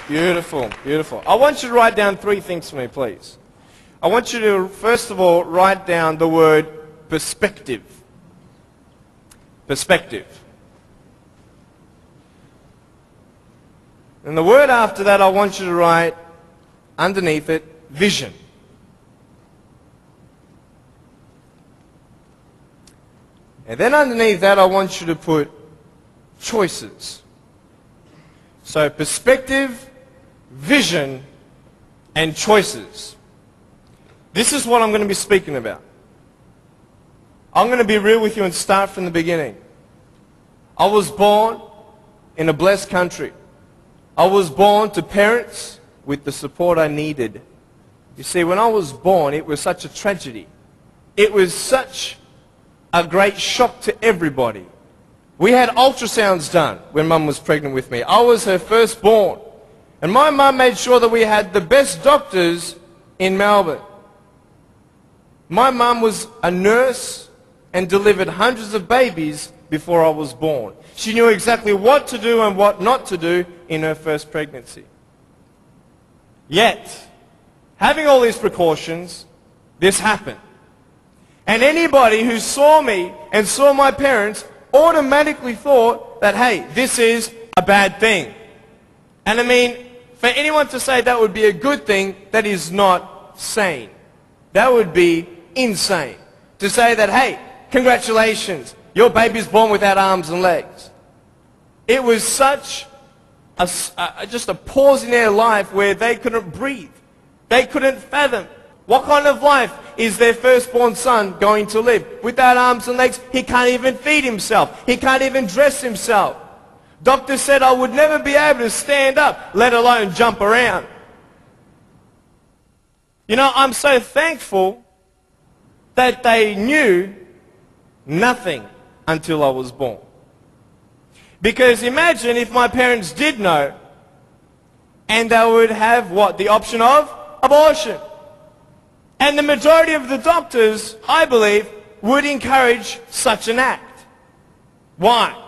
Beautiful, beautiful. I want you to write down 3 things for me, please. I want you to, first of all, write down the word perspective. Perspective. And the word after that, I want you to write underneath it, vision. And then underneath that, I want you to put choices. So perspective, vision, and choices. This is what I'm going to be speaking about. I'm going to be real with you and start from the beginning. I was born in a blessed country. I was born to parents with the support I needed. You see, when I was born, it was such a tragedy. It was such a great shock to everybody. We had ultrasounds done when Mum was pregnant with me. I was her firstborn. And my mum made sure that we had the best doctors in Melbourne. My mum was a nurse and delivered hundreds of babies before I was born. She knew exactly what to do and what not to do in her first pregnancy. Yet, having all these precautions, this happened. And anybody who saw me and saw my parents automatically thought that, hey, this is a bad thing. And I mean, for anyone to say that would be a good thing, that is not sane. That would be insane. To say that, hey, congratulations, your baby's born without arms and legs. It was such just a pause in their life where they couldn't breathe. They couldn't fathom. What kind of life is their firstborn son going to live? Without arms and legs, he can't even feed himself. He can't even dress himself. Doctor said I would never be able to stand up, let alone jump around. You know, I'm so thankful that they knew nothing until I was born. Because imagine if my parents did know, and they would have what? The option of abortion. And the majority of the doctors, I believe, would encourage such an act. Why?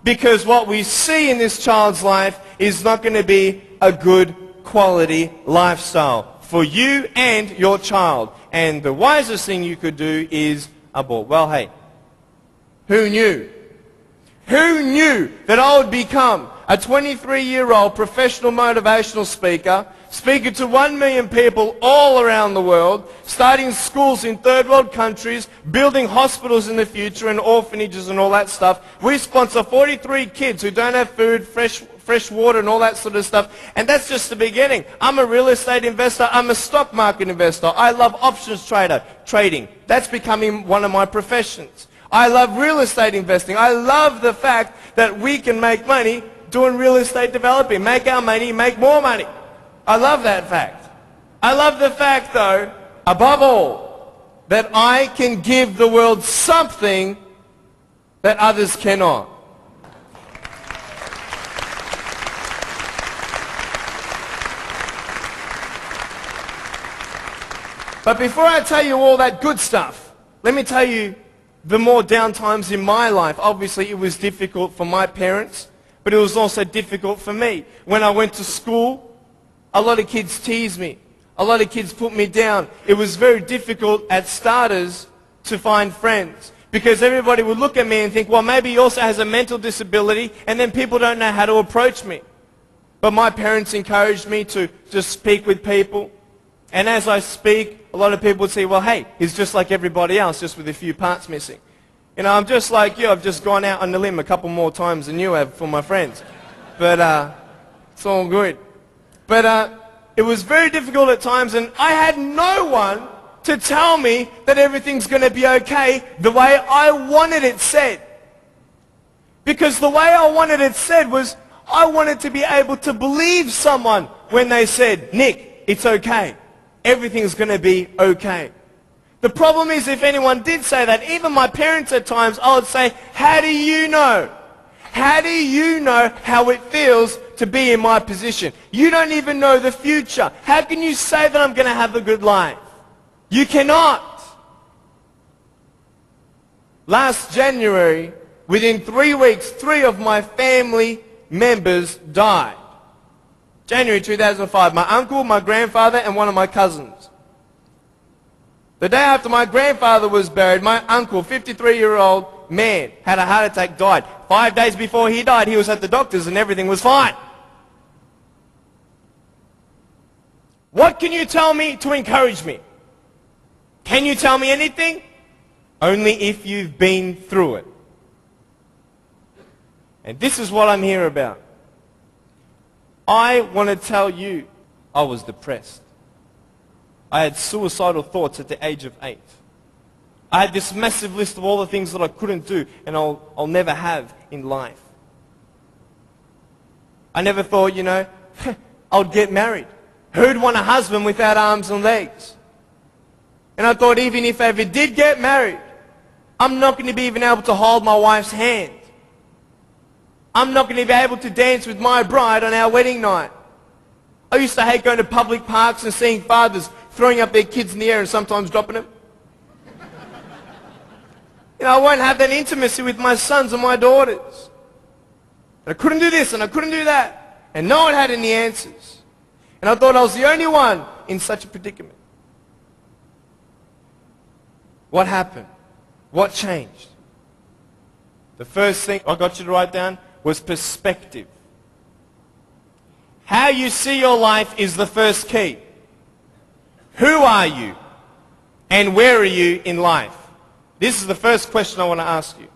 Because what we see in this child's life is not going to be a good quality lifestyle for you and your child. And the wisest thing you could do is abort. Well, hey, who knew? Who knew that I would become a 23-year-old professional motivational speaker, speaking to 1 million people all around the world, starting schools in third world countries, building hospitals in the future and orphanages and all that stuff. We sponsor 43 kids who don't have food, fresh water and all that sort of stuff. And that's just the beginning. I'm a real estate investor. I'm a stock market investor. I love options trading. That's becoming one of my professions. I love real estate investing. I love the fact that we can make money doing real estate developing. Make our money, make more money. I love that fact. I love the fact, though, above all, that I can give the world something that others cannot. But before I tell you all that good stuff, let me tell you the more down times in my life. Obviously, it was difficult for my parents, but it was also difficult for me. When I went to school, a lot of kids teased me. A lot of kids put me down. It was very difficult at starters to find friends, because everybody would look at me and think, well, maybe he also has a mental disability, and then people don't know how to approach me. But my parents encouraged me to just speak with people. And as I speak, a lot of people would say, well, hey, he's just like everybody else, just with a few parts missing. You know, I'm just like you. I've just gone out on the limb a couple more times than you have for my friends. But it's all good. But it was very difficult at times, and I had no one to tell me that everything's going to be okay the way I wanted it said. Because the way I wanted it said was, I wanted to be able to believe someone when they said, Nick, it's okay. Everything's going to be okay. The problem is, if anyone did say that, even my parents at times, I would say, how do you know? How do you know how it feels to be in my position? You don't even know the future. How can you say that I'm going to have a good life? You cannot. Last January, within 3 weeks, 3 of my family members died. January 2005. My uncle, my grandfather, and one of my cousins. The day after my grandfather was buried, my uncle, 53-year-old man, had a heart attack, died. 5 days before he died, he was at the doctor's and everything was fine. What can you tell me to encourage me? Can you tell me anything? Only if you've been through it. And this is what I'm here about. I want to tell you, I was depressed. I had suicidal thoughts at the age of 8. I had this massive list of all the things that I couldn't do and I'll never have in life. I never thought, you know, I'd get married. Who'd want a husband without arms and legs? And I thought even if I ever did get married, I'm not going to be even able to hold my wife's hand. I'm not going to be able to dance with my bride on our wedding night. I used to hate going to public parks and seeing fathers throwing up their kids in the air and sometimes dropping them. You know, I won't have that intimacy with my sons and my daughters. And I couldn't do this and I couldn't do that. And no one had any answers. And I thought I was the only one in such a predicament. What happened? What changed? The first thing I got you to write down was perspective. How you see your life is the first key. Who are you? And where are you in life? This is the first question I want to ask you.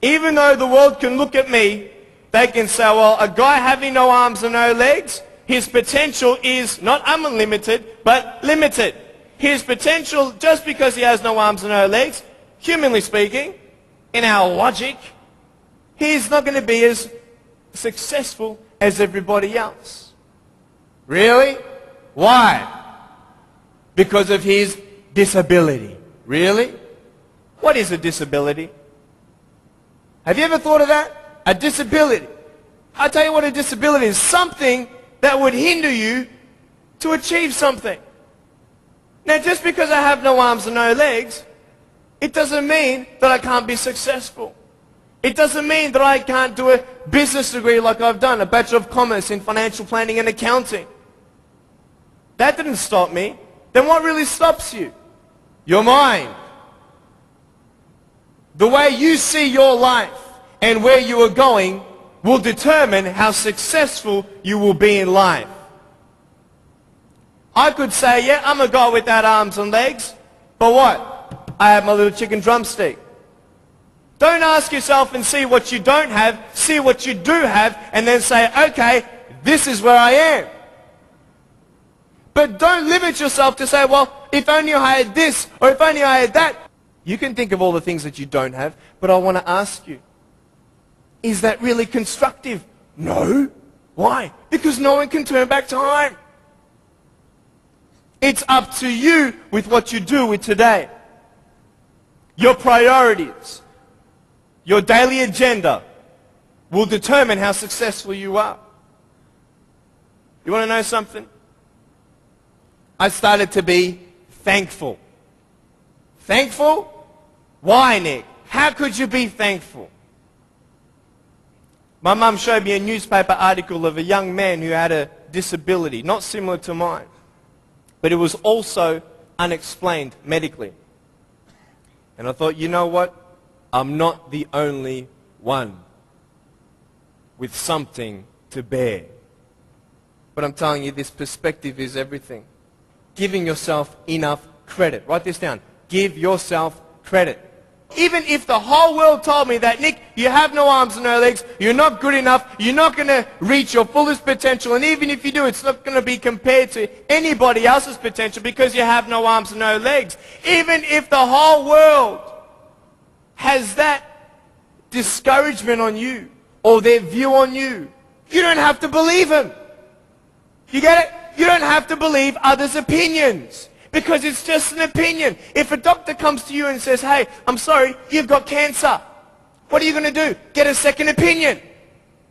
Even though the world can look at me, they can say, well, a guy having no arms and no legs, his potential is not unlimited, but limited. His potential, just because he has no arms and no legs, humanly speaking, in our logic, he's not going to be as successful as everybody else. Really? Why? Because of his disability. Really? What is a disability? Have you ever thought of that? A disability. I'll tell you what a disability is. Something that would hinder you to achieve something. Now, just because I have no arms and no legs, it doesn't mean that I can't be successful. It doesn't mean that I can't do a business degree like I've done, a Bachelor of Commerce in Financial Planning and Accounting. That didn't stop me. Then what really stops you? Your mind. The way you see your life and where you are going will determine how successful you will be in life. I could say, yeah, I'm a guy without arms and legs, but what? I have my little chicken drumstick. Don't ask yourself and see what you don't have, see what you do have, and then say, okay, this is where I am. But don't limit yourself to say, well, if only I had this, or if only I had that. You can think of all the things that you don't have, but I want to ask you, is that really constructive? No. Why? Because no one can turn back time. It's up to you with what you do with today. Your priorities, your daily agenda will determine how successful you are. You want to know something? I started to be thankful. Thankful? Why, Nick? How could you be thankful? My mum showed me a newspaper article of a young man who had a disability, not similar to mine, but it was also unexplained medically. And I thought, you know what? I'm not the only one with something to bear. But I'm telling you, this perspective is everything. Giving yourself enough credit. Write this down. Give yourself credit. Even if the whole world told me that, Nick, you have no arms and no legs, you're not good enough, you're not going to reach your fullest potential, and even if you do, it's not going to be compared to anybody else's potential because you have no arms and no legs. Even if the whole world has that discouragement on you or their view on you, you don't have to believe them. You get it? You don't have to believe others' opinions. Because it's just an opinion. If a doctor comes to you and says, hey, I'm sorry, you've got cancer. What are you going to do? Get a second opinion.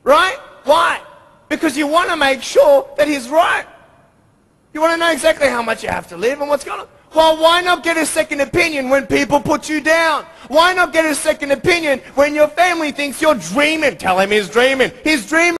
Right? Why? Because you want to make sure that he's right. You want to know exactly how much you have to live and what's going on. Well, why not get a second opinion when people put you down? Why not get a second opinion when your family thinks you're dreaming? Tell him he's dreaming. He's dreaming.